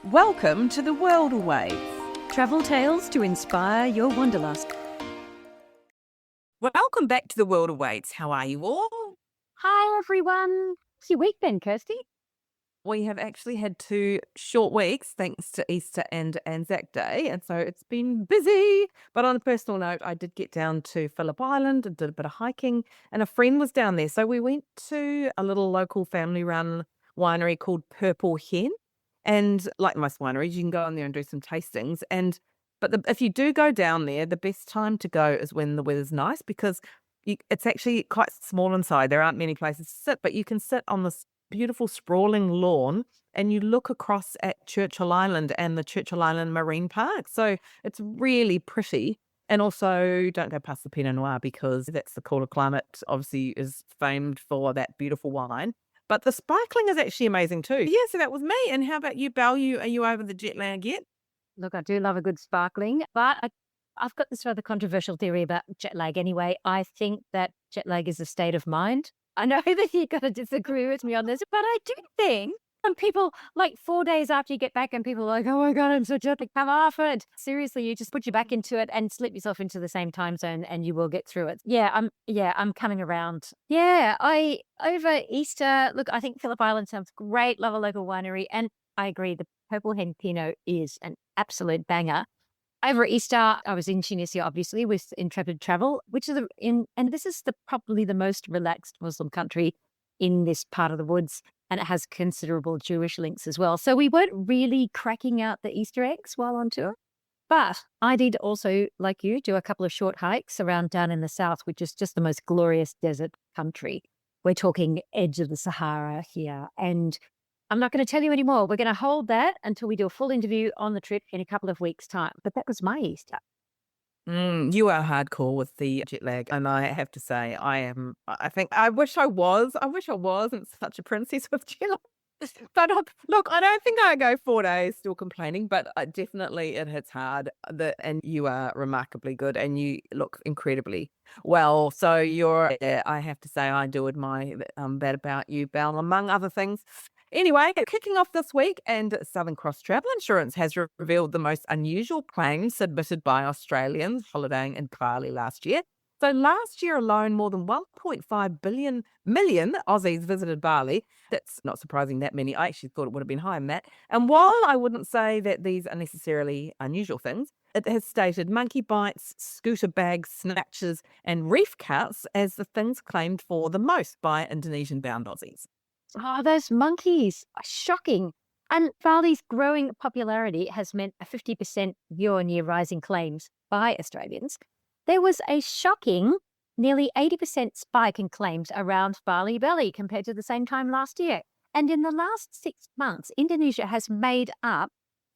Welcome to the World Awaits. Travel tales to inspire your wanderlust. Welcome back to the World Awaits. How are you all? Hi, everyone. How's your week been, Kirsty? We have actually had 2 short weeks thanks to Easter and Anzac Day, and so it's been busy. But on a personal note, I did get down to Phillip Island and did a bit of hiking, and a friend was down there. So we went to a little local family-run winery called Purple Hen. And like most wineries, you can go in there and do some tastings. If you do go down there, the best time to go is when the weather's nice because it's actually quite small inside. There aren't many places to sit, but you can sit on this beautiful sprawling lawn and you look across at Churchill Island and the Churchill Island Marine Park. So it's really pretty. And also don't go past the Pinot Noir because that's the cooler climate, obviously is famed for that beautiful wine. But the sparkling is actually amazing too. Yeah, so that was me. And how about you, Belle? Are you over the jet lag yet? Look, I do love a good sparkling, but I've got this rather controversial theory about jet lag anyway. I think that jet lag is a state of mind. I know that you're going to disagree with me on this, but I do think when people, like 4 days after you get back and people are like, oh my God, I'm so jet lagged, come off it. Seriously, you just put you back into it and slip yourself into the same time zone and you will get through it. I'm coming around. Yeah, over Easter, look, I think Phillip Island sounds great. Love a local winery. And I agree, the Purple Hen Pinot is an absolute banger. Over Easter, I was in Tunisia, obviously, with Intrepid Travel, which is and this is probably the most relaxed Muslim country in this part of the woods, and it has considerable Jewish links as well. So we weren't really cracking out the Easter eggs while on tour. But I did also, like you, do a couple of short hikes around down in the south, which is just the most glorious desert country. We're talking edge of the Sahara here. And I'm not going to tell you anymore. We're going to hold that until we do a full interview on the trip in a couple of weeks' time. But that was my Easter. You are hardcore with the jet lag, and I have to say, I wish I was. I wish I wasn't such a princess with jet lag. But look, I don't think I go 4 days still complaining, but definitely it hits hard. And you are remarkably good, and you look incredibly well. So I have to say, I do admire that about you, Belle, among other things. Anyway, kicking off this week, and Southern Cross Travel Insurance has revealed the most unusual claims submitted by Australians holidaying in Bali last year. So last year alone, more than 1.5 million Aussies visited Bali. That's not surprising that many. I actually thought it would have been higher than that. And while I wouldn't say that these are necessarily unusual things, it has stated monkey bites, scooter bags, snatches, and reef cuts as the things claimed for the most by Indonesian-bound Aussies. Oh, those monkeys are shocking. And Bali's growing popularity has meant a 50% year-on-year rise in claims by Australians. There was a shocking nearly 80% spike in claims around Bali Belly compared to the same time last year. And in the last 6 months, Indonesia has made up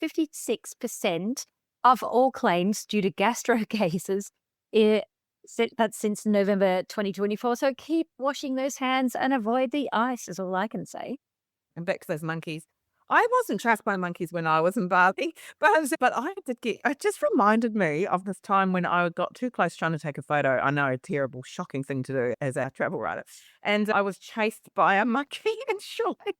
56% of all claims due to gastro cases. That's since November 2024. So keep washing those hands and avoid the ice is all I can say. And back to those monkeys. I wasn't tracked by monkeys when I was in Bali, but it just reminded me of this time when I got too close trying to take a photo. I know, a terrible, shocking thing to do as a travel writer. And I was chased by a monkey and surely.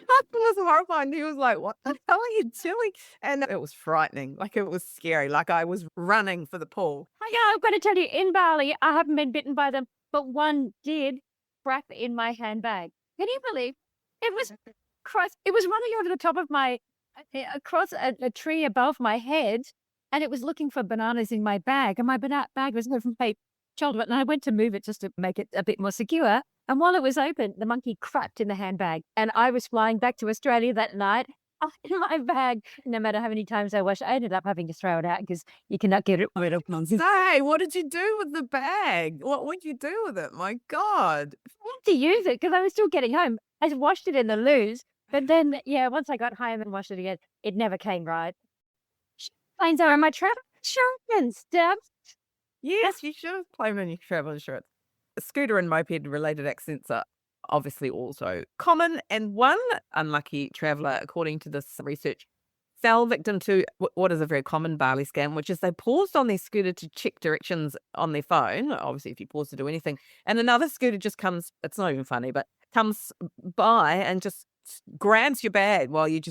It was horrifying. He was like, what the hell are you doing? And it was frightening. Like, it was scary. Like, I was running for the pool. Oh, yeah, I've got to tell you, in Bali, I haven't been bitten by them, but one did crap in my handbag. Can you believe it was it was running over the top of across a tree above my head, and it was looking for bananas in my bag, and my bag was over my shoulder, and I went to move it just to make it a bit more secure. And while it was open, the monkey crapped in the handbag, and I was flying back to Australia that night in my bag. No matter how many times I washed, I ended up having to throw it out because you cannot get rid of nonsense. Hey, what did you do with the bag? What would you do with it? My God. I had to use it because I was still getting home. I washed it in the loos, but then, once I got home and washed it again, it never came right. Planes are my travel insurance, Deb. Yes, you should have claimed on your travel insurance. Scooter and moped related accidents are obviously also common, and one unlucky traveller, according to this research, fell victim to what is a very common Bali scam, which is they paused on their scooter to check directions on their phone, obviously if you pause to do anything, and another scooter just comes, it's not even funny, but comes by and just grabs your bag while you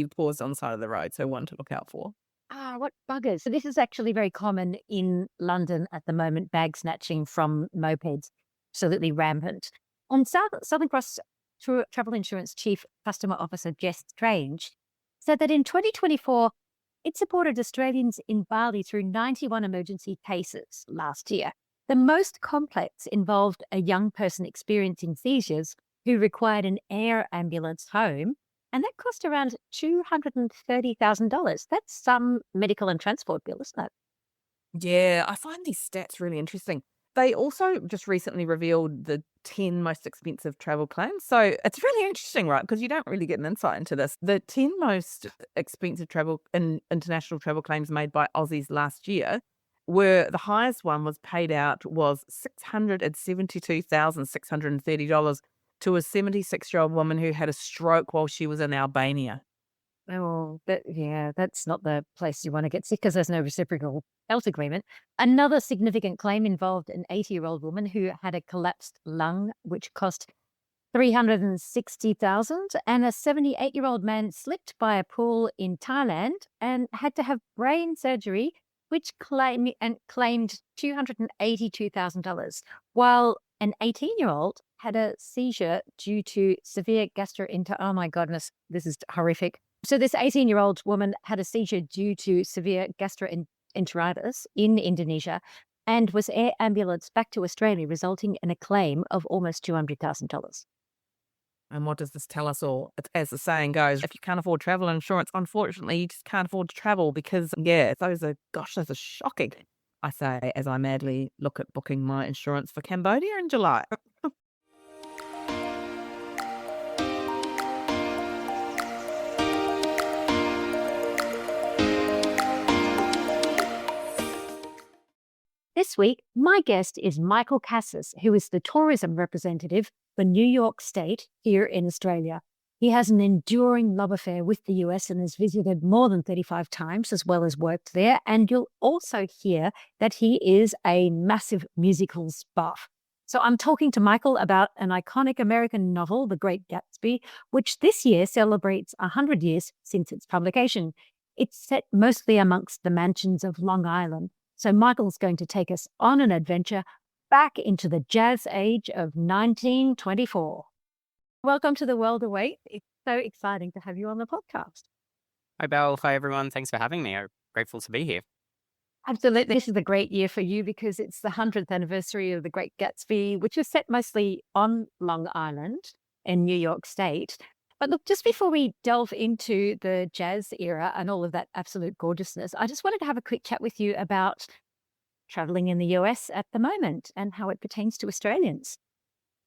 pause on the side of the road. So one to look out for. Ah, what buggers. So this is actually very common in London at the moment, bag snatching from mopeds, absolutely rampant. On Southern Cross Travel Insurance Chief Customer Officer Jess Strange said that in 2024, it supported Australians in Bali through 91 emergency cases last year. The most complex involved a young person experiencing seizures who required an air ambulance home, and that cost around $230,000. That's some medical and transport bill, isn't it? Yeah, I find these stats really interesting. They also just recently revealed the 10 most expensive travel claims. So it's really interesting, right? Because you don't really get an insight into this. The 10 most expensive international travel claims made by Aussies last year were the highest one was paid out was $672,630 to a 76-year-old woman who had a stroke while she was in Albania. Oh, that's not the place you want to get sick because there's no reciprocal health agreement. Another significant claim involved an 80-year-old woman who had a collapsed lung, which cost $360,000, and a 78-year-old man slipped by a pool in Thailand and had to have brain surgery, which claimed $282,000, while an 18-year-old had a seizure due to severe gastroenteritis. Oh my goodness, this is horrific. So this 18-year-old woman had a seizure due to severe gastroenteritis in Indonesia and was air ambulanced back to Australia, resulting in a claim of almost $200,000. And what does this tell us all? As the saying goes, if you can't afford travel insurance, unfortunately, you just can't afford to travel because, those are shocking. I say as I madly look at booking my insurance for Cambodia in July. This week, my guest is Michael Cassis, who is the tourism representative for New York State here in Australia. He has an enduring love affair with the US and has visited more than 35 times as well as worked there. And you'll also hear that he is a massive musicals buff. So I'm talking to Michael about an iconic American novel, The Great Gatsby, which this year celebrates 100 years since its publication. It's set mostly amongst the mansions of Long Island. So Michael's going to take us on an adventure back into the jazz age of 1924. Welcome to The World Awaits. It's so exciting to have you on the podcast. Hi, Belle. Hi, everyone. Thanks for having me. I'm grateful to be here. Absolutely. This is a great year for you because it's the 100th anniversary of The Great Gatsby, which is set mostly on Long Island in New York State. But look, just before we delve into the jazz era and all of that absolute gorgeousness, I just wanted to have a quick chat with you about traveling in the US at the moment and how it pertains to Australians.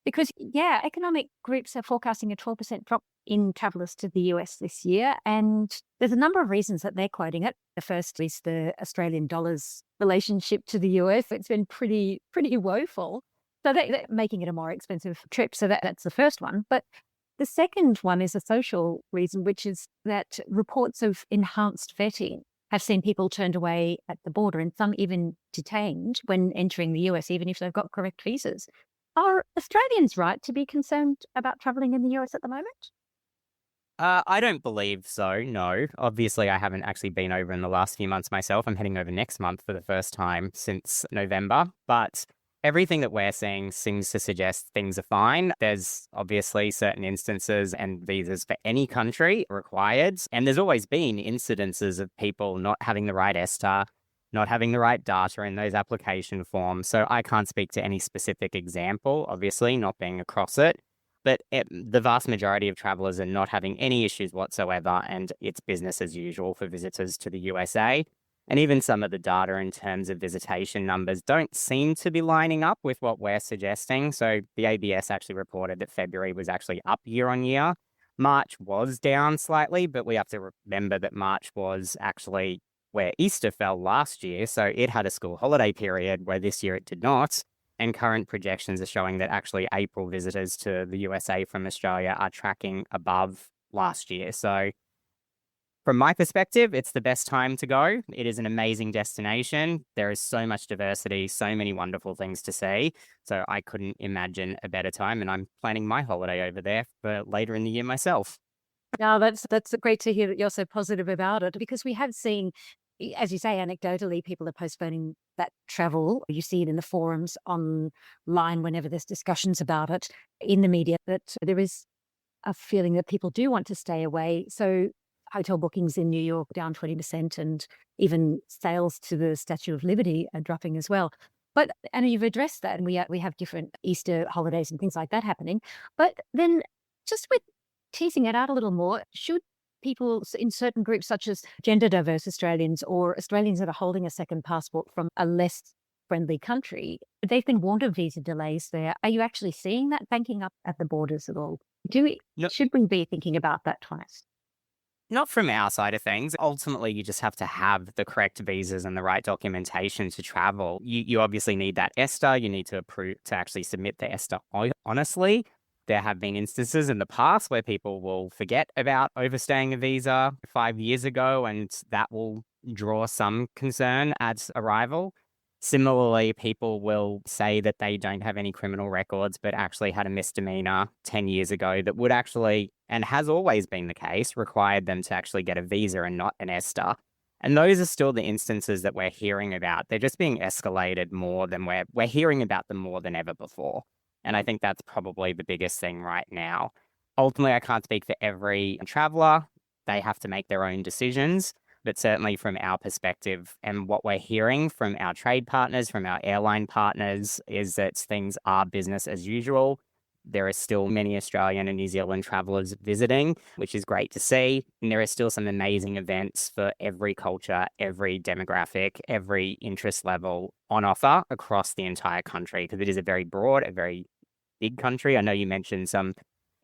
Because, economic groups are forecasting a 12% drop in travellers to the US this year. And there's a number of reasons that they're quoting it. The first is the Australian dollar's relationship to the US. It's been pretty woeful. So they're making it a more expensive trip. So that's the first one. But the second one is a social reason, which is that reports of enhanced vetting have seen people turned away at the border and some even detained when entering the US, even if they've got correct visas. Are Australians right to be concerned about travelling in the US at the moment? I don't believe so, no. Obviously, I haven't actually been over in the last few months myself. I'm heading over next month for the first time since November. But everything that we're seeing seems to suggest things are fine. There's obviously certain instances and visas for any country required. And there's always been incidences of people not having the right ESTA, not having the right data in those application forms. So I can't speak to any specific example, obviously, not being across it. But the vast majority of travelers are not having any issues whatsoever, and it's business as usual for visitors to the USA. And even some of the data in terms of visitation numbers don't seem to be lining up with what we're suggesting. So the ABS actually reported that February was actually up year on year. March was down slightly, but we have to remember that March was actually where Easter fell last year. So it had a school holiday period where this year it did not. And current projections are showing that actually April visitors to the USA from Australia are tracking above last year. So from my perspective, it's the best time to go. It is an amazing destination. There is so much diversity, so many wonderful things to see. So I couldn't imagine a better time. And I'm planning my holiday over there for later in the year myself. Now, that's great to hear that you're so positive about it, because we have seen, as you say, anecdotally, people are postponing that travel. You see it in the forums online whenever there's discussions about it in the media, that there is a feeling that people do want to stay away. So hotel bookings in New York down 20%, and even sales to the Statue of Liberty are dropping as well. But, and you've addressed that, and we have different Easter holidays and things like that happening. But then, just with teasing it out a little more, should people in certain groups, such as gender diverse Australians or Australians that are holding a second passport from a less friendly country, they've been warned of visa delays there. Are you actually seeing that banking up at the borders at all? No, Should we be thinking about that twice? not from our side of things. Ultimately, you just have to have the correct visas and the right documentation to travel. You obviously need that ESTA. You need to approve to actually submit the ESTA. Honestly, there have been instances in the past where people will forget about overstaying a visa 5 years ago, and that will draw some concern at arrival. Similarly, people will say that they don't have any criminal records, but actually had a misdemeanor 10 years ago that would actually, and has always been the case, required them to actually get a visa and not an ESTA. And those are still the instances that we're hearing about. They're just being escalated more than we're hearing about them more than ever before. And I think that's probably the biggest thing right now. Ultimately, I can't speak for every traveler. They have to make their own decisions. But certainly from our perspective and what we're hearing from our trade partners, from our airline partners, is that things are business as usual. There are still many Australian and New Zealand travellers visiting, which is great to see. And there are still some amazing events for every culture, every demographic, every interest level on offer across the entire country, because it is a very broad, a very big country. I know you mentioned some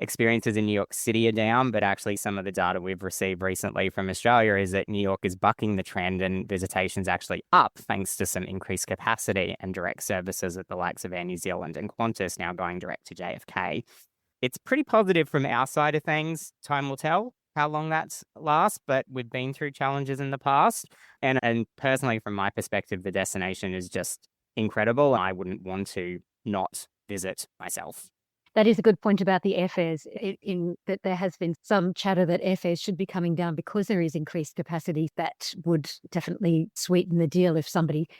experiences in New York City are down, but actually some of the data we've received recently from Australia is that New York is bucking the trend and visitation's actually up thanks to some increased capacity and direct services at the likes of Air New Zealand and Qantas now going direct to JFK. It's pretty positive from our side of things. Time will tell how long that lasts, but we've been through challenges in the past. And personally, from my perspective, the destination is just incredible. I wouldn't want to not visit myself. That is a good point about the airfares, in that there has been some chatter that airfares should be coming down because there is increased capacity. That would definitely sweeten the deal if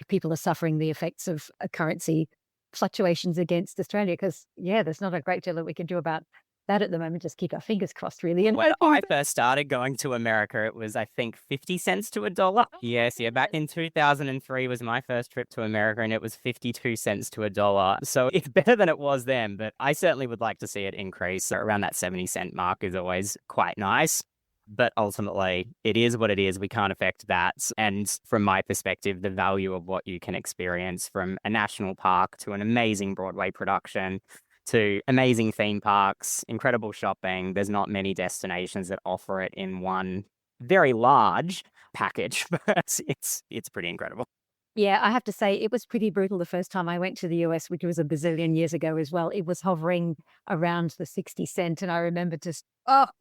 people are suffering the effects of currency fluctuations against Australia, because, yeah, there's not a great deal that we can do about that at the moment. Just keep our fingers crossed, really. And when I first started going to America, it was, I think, 50 cents to a dollar. Yes, yeah. Back in 2003 was my first trip to America, and it was 52 cents to a dollar. So it's better than it was then, but I certainly would like to see it increase. So around that 70-cent mark is always quite nice. But ultimately, it is what it is. We can't affect that. And from my perspective, the value of what you can experience from a national park to an amazing Broadway production to amazing theme parks, incredible shopping. There's not many destinations that offer it in one very large package, but it's pretty incredible. Yeah, I have to say it was pretty brutal the first time I went to the US, which was a bazillion years ago as well. It was hovering around the 60 cent. And I remember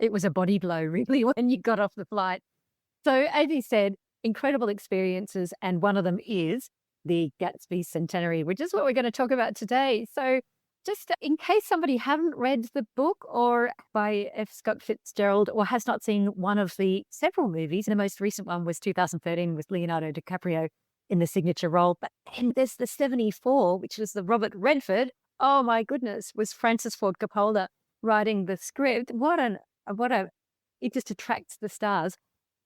it was a body blow, really, when you got off the flight. So as you said, incredible experiences. And one of them is the Gatsby Centenary, which is what we're going to talk about today. So just in case somebody hadn't read the book or by F. Scott Fitzgerald or has not seen one of the several movies, the most recent one was 2013 with Leonardo DiCaprio in the signature role. But then there's the 74, which was the Robert Redford. Oh my goodness, was Francis Ford Coppola writing the script. It just attracts the stars.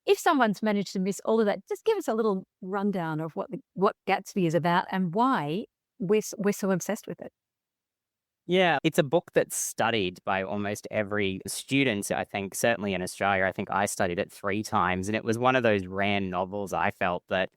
If someone's managed to miss all of that, just give us a little rundown of what Gatsby is about and why we're so obsessed with it. Yeah, it's a book that's studied by almost every student, I think, certainly in Australia. I think I studied it 3 times, and it was one of those rare novels I felt that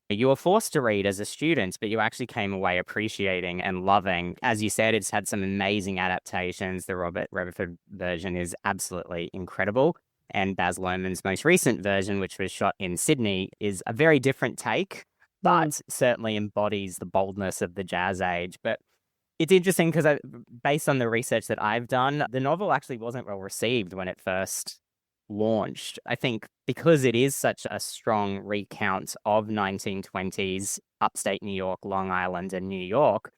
you were forced to read as a student, but you actually came away appreciating and loving. As you said, it's had some amazing adaptations. The Robert Redford version is absolutely incredible. And Baz Luhrmann's most recent version, which was shot in Sydney, is a very different take, but certainly embodies the boldness of the jazz age. But it's interesting because based on the research that I've done, the novel actually wasn't well received when it first launched. I think because it is such a strong recount of 1920s upstate New York, Long Island, and New York,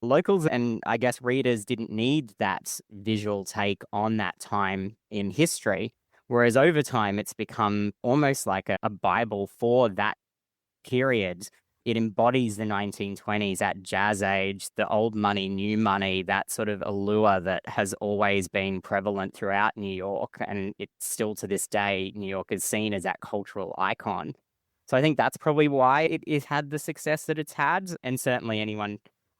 locals and I guess readers didn't need that visual take on that time in history. Whereas over time, it's become almost like a Bible for that period. It embodies the 1920s, that jazz age, the old money, new money, that sort of allure that has always been prevalent throughout New York. And it's still to this day, New York is seen as that cultural icon. So I think that's probably why it had the success that it's had. And certainly anyone,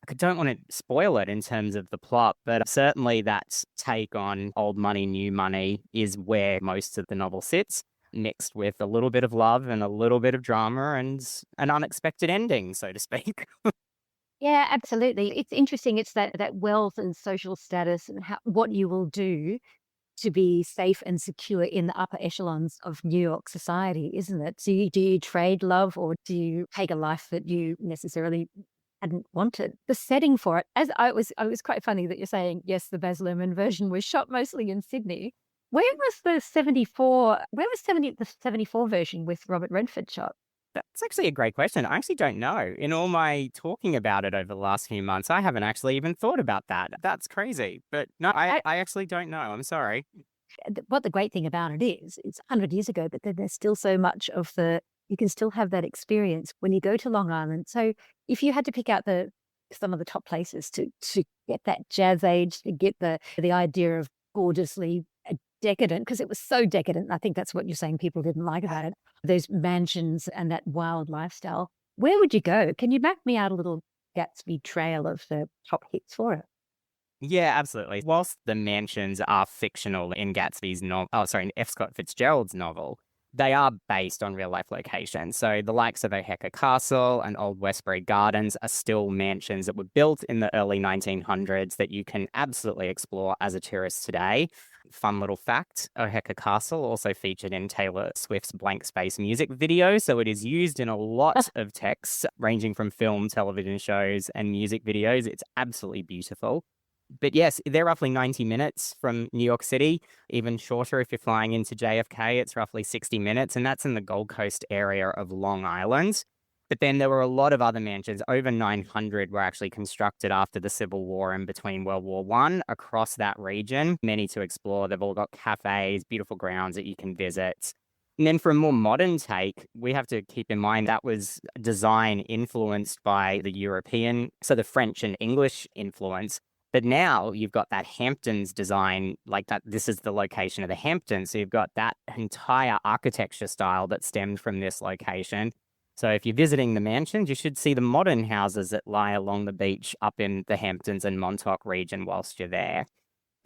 I don't want to spoil it in terms of the plot, but certainly that take on old money, new money is where most of the novel sits, mixed with a little bit of love and a little bit of drama and an unexpected ending, so to speak. Yeah, absolutely. It's interesting. It's that wealth and social status and what you will do to be safe and secure in the upper echelons of New York society, isn't it? So do you trade love, or do you take a life that you necessarily hadn't wanted? The setting for it, as I was quite funny that you're saying, yes, the Baz Luhrmann version was shot mostly in Sydney. Where was the 74, the 74 version with Robert Redford shot? That's actually a great question. I actually don't know. In all my talking about it over the last few months, I haven't actually even thought about that. That's crazy. But no, I actually don't know. I'm sorry. What the great thing about it is, it's 100 years ago, but then there's still so much of you can still have that experience when you go to Long Island. So if you had to pick out some of the top places to get that jazz age, to get the idea of gorgeously decadent, because it was so decadent. I think that's what you're saying people didn't like about it. Those mansions and that wild lifestyle. Where would you go? Can you map me out a little Gatsby trail of the top hits for it? Yeah, absolutely. Whilst the mansions are fictional in Gatsby's in F. Scott Fitzgerald's novel, they are based on real life locations. So the likes of Oheka Castle and Old Westbury Gardens are still mansions that were built in the early 1900s that you can absolutely explore as a tourist today. Fun little fact, Oheka Castle also featured in Taylor Swift's Blank Space music video, so it is used in a lot of texts, ranging from film, television shows, and music videos. It's absolutely beautiful. But yes, they're roughly 90 minutes from New York City, even shorter if you're flying into JFK. It's roughly 60 minutes, and that's in the Gold Coast area of Long Island. But then there were a lot of other mansions. Over 900 were actually constructed after the Civil War and between World War One across that region. Many to explore. They've all got cafes, beautiful grounds that you can visit. And then for a more modern take, we have to keep in mind that was design influenced by the European, so the French and English influence. But now you've got that Hamptons design, like that. This is the location of the Hamptons. So you've got that entire architecture style that stemmed from this location. So if you're visiting the mansions, you should see the modern houses that lie along the beach up in the Hamptons and Montauk region whilst you're there.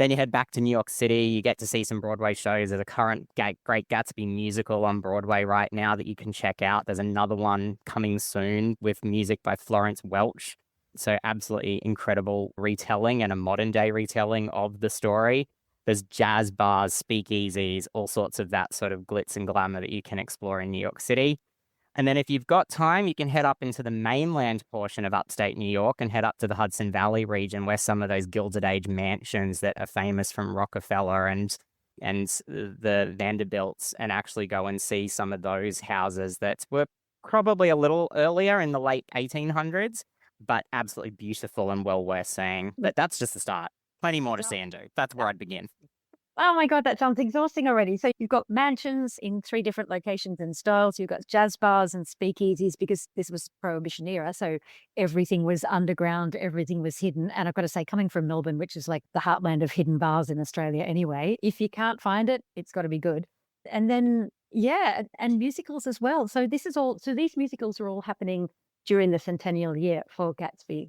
Then you head back to New York City. You get to see some Broadway shows. There's a current Great Gatsby musical on Broadway right now that you can check out. There's another one coming soon with music by Florence Welch. So absolutely incredible retelling and a modern day retelling of the story. There's jazz bars, speakeasies, all sorts of that sort of glitz and glamour that you can explore in New York City. And then if you've got time, you can head up into the mainland portion of upstate New York and head up to the Hudson Valley region where some of those Gilded Age mansions that are famous from Rockefeller and the Vanderbilts, and actually go and see some of those houses that were probably a little earlier in the late 1800s, but absolutely beautiful and well worth seeing. But that's just the start. Plenty more to see and do. That's where I'd begin. Oh my God, that sounds exhausting already. So you've got mansions in 3 different locations and styles. You've got jazz bars and speakeasies because this was Prohibition era. So everything was underground, everything was hidden. And I've got to say, coming from Melbourne, which is like the heartland of hidden bars in Australia anyway, if you can't find it, it's got to be good. And then, yeah, and musicals as well. So these musicals are all happening during the centennial year for Gatsby.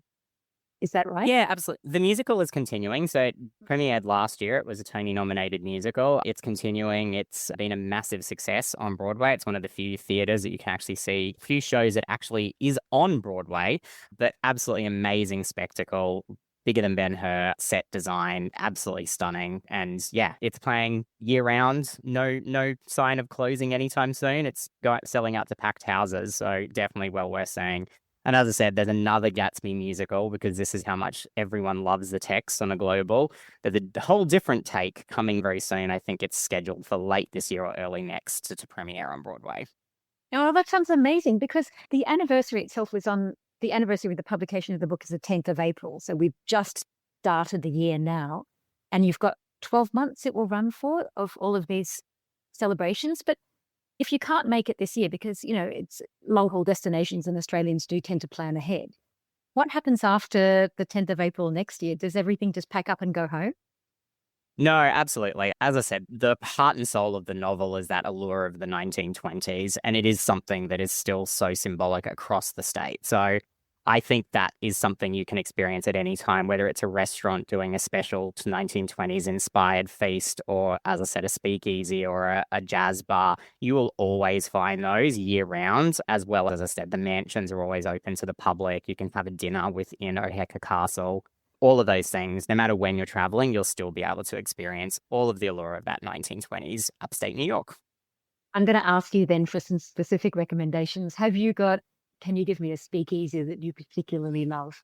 Is that right? Yeah, absolutely. The musical is continuing. So it premiered last year. It was a Tony-nominated musical. It's continuing. It's been a massive success on Broadway. It's one of the few theaters that you can actually see, few shows that actually is on Broadway, but absolutely amazing spectacle. Bigger than Ben-Hur, set design, absolutely stunning. And yeah, it's playing year round. No sign of closing anytime soon. It's selling out to packed houses. So definitely well worth seeing. And as I said, there's another Gatsby musical because this is how much everyone loves the text on a global. There's a whole different take coming very soon. I think it's scheduled for late this year or early next to premiere on Broadway. Oh, that sounds amazing because the anniversary itself was on the anniversary of the publication of the book is the 10th of April. So we've just started the year now, and you've got 12 months it will run for of all of these celebrations. But if you can't make it this year, because, it's long haul destinations and Australians do tend to plan ahead, what happens after the 10th of April next year? Does everything just pack up and go home? No, absolutely. As I said, the heart and soul of the novel is that allure of the 1920s, and it is something that is still so symbolic across the state. So I think that is something you can experience at any time, whether it's a restaurant doing a special to 1920s inspired feast, or, as I said, a speakeasy or a jazz bar. You will always find those year round, as well as I said, the mansions are always open to the public. You can have a dinner within Oheka Castle. All of those things, no matter when you're traveling, you'll still be able to experience all of the allure of that 1920s upstate New York. I'm going to ask you then for some specific recommendations. Can you give me a speakeasy that you particularly love?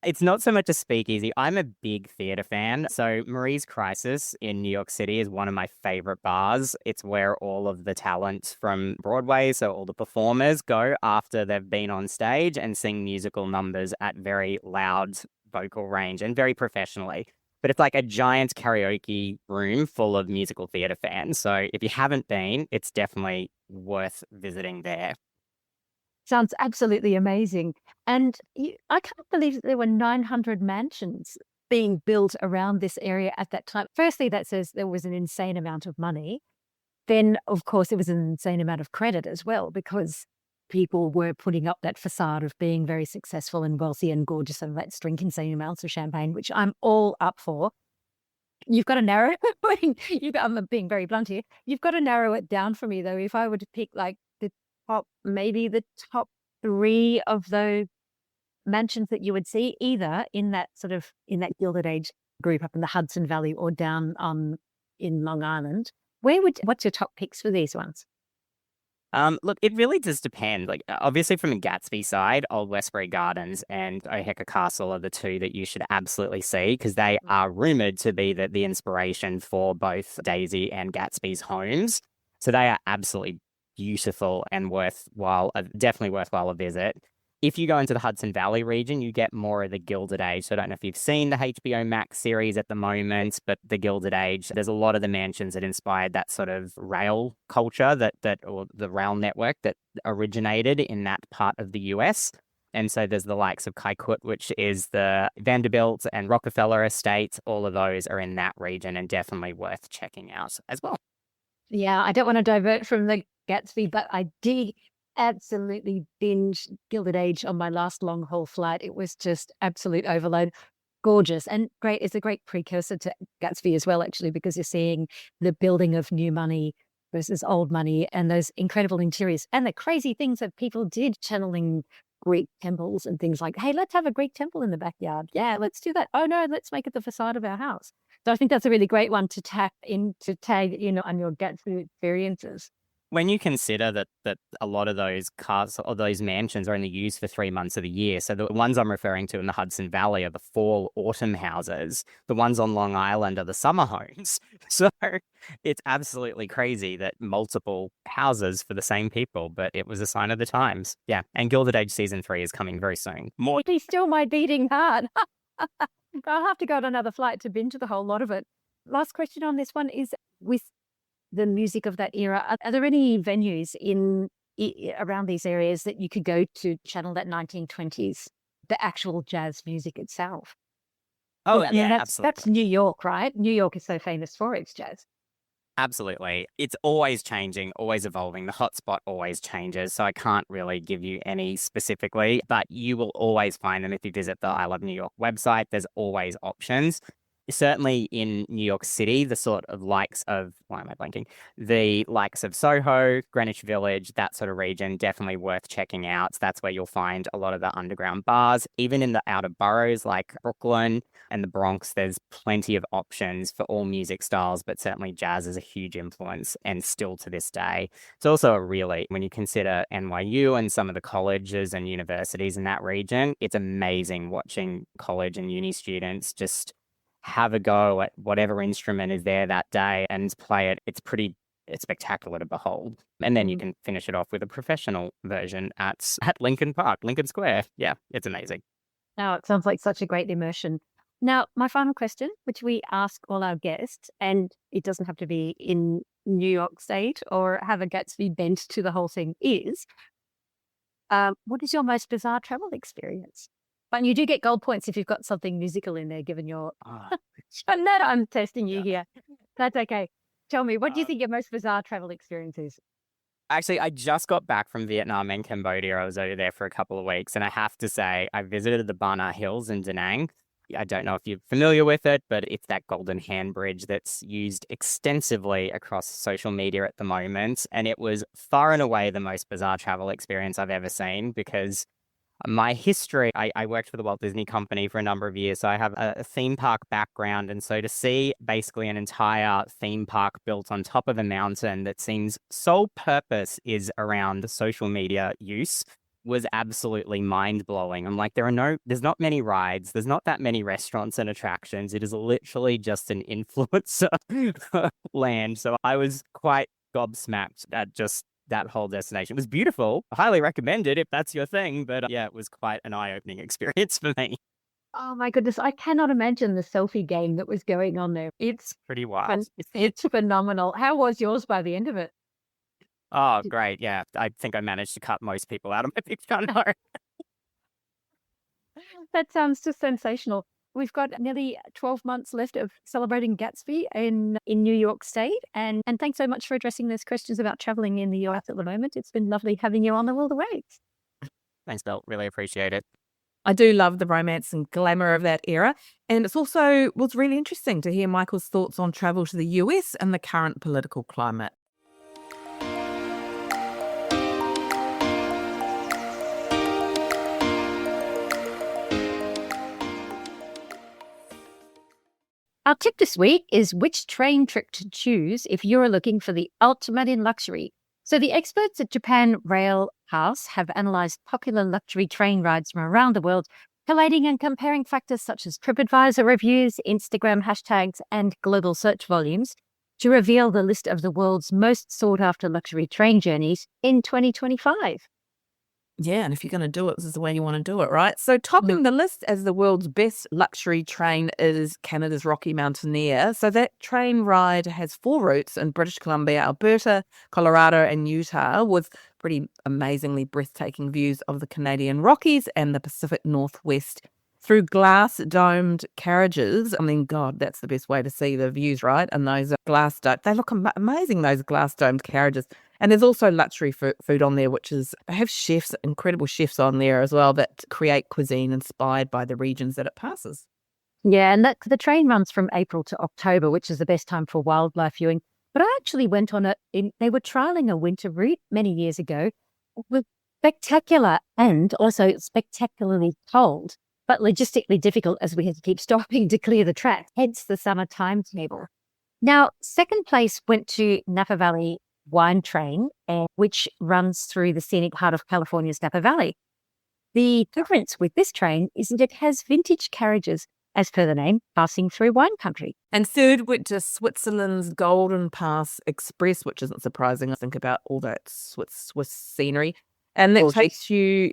It's not so much a speakeasy. I'm a big theatre fan. So Marie's Crisis in New York City is one of my favorite bars. It's where all of the talent from Broadway, so all the performers, go after they've been on stage and sing musical numbers at very loud vocal range and very professionally. But it's like a giant karaoke room full of musical theatre fans. So if you haven't been, it's definitely worth visiting there. Sounds absolutely amazing. And I can't believe that there were 900 mansions being built around this area at that time. Firstly, that says there was an insane amount of money. Then, of course, there was an insane amount of credit as well, because people were putting up that facade of being very successful and wealthy and gorgeous, and let's drink insane amounts of champagne, which I'm all up for. You've got to narrow I'm being very blunt here. You've got to narrow it down for me, though. If I were to pick maybe the top 3 of those mansions that you would see, either in that Gilded Age group up in the Hudson Valley or down in Long Island, what's your top picks for these ones? Look, it really does depend. Like, obviously, from the Gatsby side, Old Westbury Gardens and Oheka Castle are the 2 that you should absolutely see, because they are rumored to be the inspiration for both Daisy and Gatsby's homes. So they are absolutely beautiful and definitely worthwhile a visit. If you go into the Hudson Valley region, you get more of the Gilded Age. So I don't know if you've seen the HBO Max series at the moment, but the Gilded Age, there's a lot of the mansions that inspired that sort of rail culture or the rail network that originated in that part of the US. And so there's the likes of Kaikut, which is the Vanderbilt and Rockefeller estates. All of those are in that region and definitely worth checking out as well. Yeah, I don't want to divert from the Gatsby, but I did absolutely binge Gilded Age on my last long haul flight. It was just absolute overload. Gorgeous and great. It's a great precursor to Gatsby as well, actually, because you're seeing the building of new money versus old money and those incredible interiors and the crazy things that people did, channeling Greek temples and things like, hey, let's have a Greek temple in the backyard. Yeah, let's do that. Oh no, let's make it the facade of our house. So I think that's a really great one to tag in on your Gatsby experiences. When you consider that a lot of those cars or those mansions are only used for 3 months of the year, so the ones I'm referring to in the Hudson Valley are the fall autumn houses. The ones on Long Island are the summer homes. So it's absolutely crazy that multiple houses for the same people, but it was a sign of the times. Yeah, and Gilded Age season 3 is coming very soon. More. He's still my beating heart. I'll have to go on another flight to binge the whole lot of it. Last question on this one is, with the music of that era, are there any venues around these areas that you could go to channel that 1920s, the actual jazz music itself? Oh, Yeah, absolutely. That's New York, right? New York is so famous for its jazz. Absolutely. It's always changing, always evolving. The hotspot always changes. So I can't really give you any specifically, but you will always find them if you visit the I Love New York website. There's always options. Certainly in New York City, the sort of likes of, why am I blanking? The likes of Soho, Greenwich Village, that sort of region, definitely worth checking out. That's where you'll find a lot of the underground bars. Even in the outer boroughs like Brooklyn and the Bronx, there's plenty of options for all music styles, but certainly jazz is a huge influence and still to this day. It's also when you consider NYU and some of the colleges and universities in that region, it's amazing watching college and uni students just have a go at whatever instrument is there that day and play it. It's spectacular to behold. And then you can finish it off with a professional version at Lincoln Square. Yeah, it's amazing. Now, it sounds like such a great immersion. Now, my final question, which we ask all our guests, and it doesn't have to be in New York State or have a Gatsby bent to the whole thing, is what is your most bizarre travel experience? But you do get gold points if you've got something musical in there, given your. Ah, And that I'm testing you yeah. here. That's okay. Tell me, what do you Uh, think your most bizarre travel experience is? Actually, I just got back from Vietnam and Cambodia. I was over there for a couple of weeks, and I have to say, I visited the Bana Hills in Da Nang. I don't know if you're familiar with it, but it's that golden hand bridge that's used extensively across social media at the moment. And it was far and away the most bizarre travel experience I've ever seen because my history, I worked for the Walt Disney Company for a number of years, so I have a theme park background. And so to see basically an entire theme park built on top of a mountain that seems sole purpose is around social media use was absolutely mind blowing. I'm like, there's not many rides, there's not that many restaurants and attractions. It is literally just an influencer land. So I was quite gobsmacked at just that whole destination. It was beautiful. I highly recommend it if that's your thing. But yeah, it was quite an eye-opening experience for me. Oh my goodness, I cannot imagine the selfie game that was going on there. It's Pretty wild. it's phenomenal. How was yours by the end of it? Oh, great. Yeah, I think I managed to cut most people out of my picture. No. That sounds just sensational. We've got nearly 12 months left of celebrating Gatsby in New York State. And thanks so much for addressing those questions about traveling in the US at the moment. It's been lovely having you on the World Awaits. Thanks, Bill. Really appreciate it. I do love the romance and glamour of that era. And it's also was really interesting to hear Michael's thoughts on travel to the US and the current political climate. Our tip this week is which train trip to choose if you're looking for the ultimate in luxury. So the experts at Japan Rail House have analysed popular luxury train rides from around the world, collating and comparing factors such as TripAdvisor reviews, Instagram hashtags, and global search volumes to reveal the list of the world's most sought-after luxury train journeys in 2025. Yeah, and if you're going to do it, this is the way you want to do it, right? So topping the list as the world's best luxury train is Canada's Rocky Mountaineer. So that train ride has 4 routes in British Columbia, Alberta, Colorado, and Utah, with pretty amazingly breathtaking views of the Canadian Rockies and the Pacific Northwest through glass-domed carriages. I mean, God, that's the best way to see the views, right? And those they look amazing, those glass-domed carriages. And there's also luxury food on there, which is, they have chefs, incredible chefs on there as well that create cuisine inspired by the regions that it passes. Yeah, and the train runs from April to October, which is the best time for wildlife viewing. But I actually went on they were trialing a winter route many years ago. It was spectacular and also spectacularly cold, but logistically difficult as we had to keep stopping to clear the track, hence the summer timetable. Now, second place went to Napa Valley Wine Train, which runs through the scenic heart of California's Napa Valley. The difference with this train is that it has vintage carriages, as per the name, passing through wine country. And third went to Switzerland's Golden Pass Express, which isn't surprising. I think about all that Swiss scenery. And that takes you,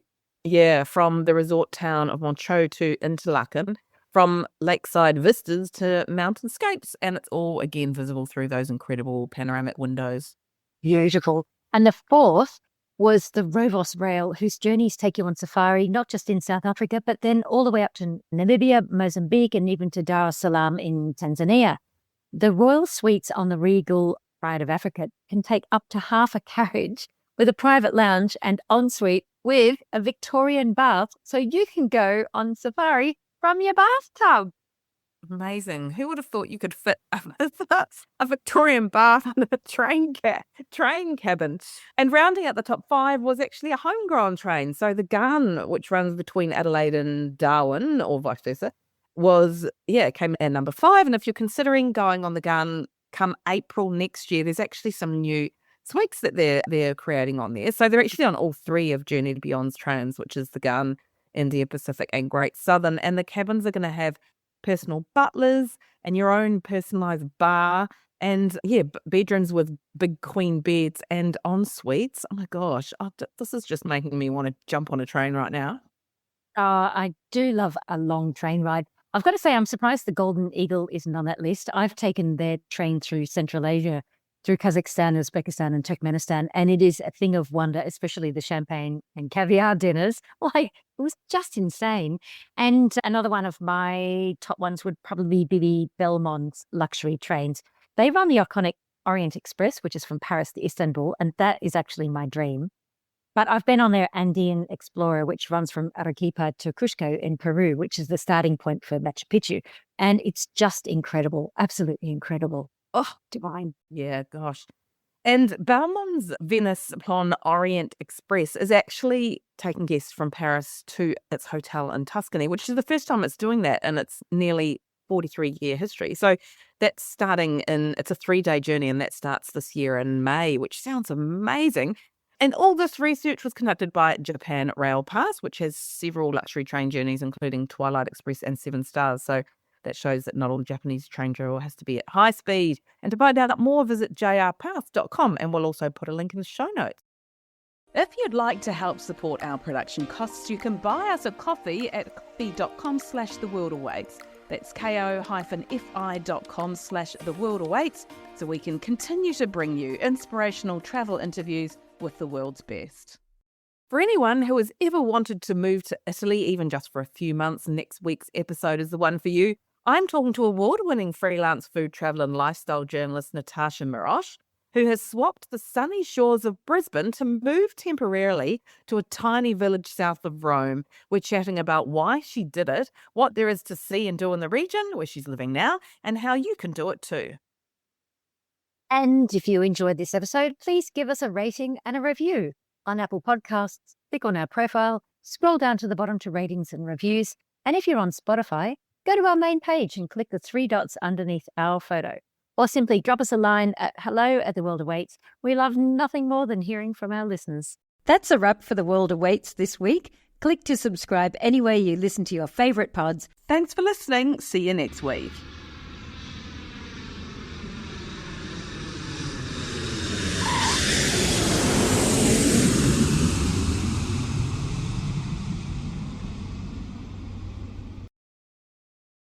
from the resort town of Montreux to Interlaken, from lakeside vistas to mountainscapes. And it's all, again, visible through those incredible panoramic windows. Beautiful. And the fourth was the Rovos Rail, whose journeys take you on safari, not just in South Africa, but then all the way up to Namibia, Mozambique, and even to Dar es Salaam in Tanzania. The royal suites on the Regal Pride of Africa can take up to half a carriage with a private lounge and ensuite with a Victorian bath, so you can go on safari from your bathtub. Amazing. Who would have thought you could fit a Victorian bath in a train cabin? And rounding out the top 5 was actually a homegrown train. So the Gun, which runs between Adelaide and Darwin, or vice versa, came in number 5. And if you're considering going on the Gun come April next year, there's actually some new suites that they're creating on there. So they're actually on all 3 of Journey to Beyond's trains, which is the Gun, India Pacific, and Great Southern. And the cabins are going to have personal butlers and your own personalized bar and bedrooms with big queen beds and en suites. Oh my gosh, this is just making me want to jump on a train right now. I do love a long train ride. I've got to say, I'm surprised the Golden Eagle isn't on that list. I've taken their train through Central Asia, through Kazakhstan, Uzbekistan, and Turkmenistan, and it is a thing of wonder, especially the champagne and caviar dinners. Like, it was just insane. And another one of my top ones would probably be the Belmont's luxury trains. They run the iconic Orient Express, which is from Paris to Istanbul, and that is actually my dream. But I've been on their Andean Explorer, which runs from Arequipa to Cusco in Peru, which is the starting point for Machu Picchu. And it's just incredible, absolutely incredible. Oh, divine. Yeah, gosh. And Balmain's Venice upon Orient Express is actually taking guests from Paris to its hotel in Tuscany, which is the first time it's doing that in its nearly 43-year history. So that's it's a 3-day journey, and that starts this year in May, which sounds amazing. And all this research was conducted by Japan Rail Pass, which has several luxury train journeys, including Twilight Express and 7 Stars. So that shows that not all Japanese train travel has to be at high speed. And to find out more, visit jrpass.com, and we'll also put a link in the show notes. If you'd like to help support our production costs, you can buy us a coffee at coffee.com/theworldawaits. That's ko-fi.com/theworldawaits, so we can continue to bring you inspirational travel interviews with the world's best. For anyone who has ever wanted to move to Italy, even just for a few months, next week's episode is the one for you. I'm talking to award-winning freelance food travel and lifestyle journalist Natasha Mirosh, who has swapped the sunny shores of Brisbane to move temporarily to a tiny village south of Rome. We're chatting about why she did it, what there is to see and do in the region where she's living now, and how you can do it too. And if you enjoyed this episode, please give us a rating and a review. On Apple Podcasts, click on our profile, scroll down to the bottom to ratings and reviews. And if you're on Spotify, go to our main page and click the 3 dots underneath our photo. Or simply drop us a line at hello@theworldawaits. We love nothing more than hearing from our listeners. That's a wrap for The World Awaits this week. Click to subscribe anywhere you listen to your favourite pods. Thanks for listening. See you next week.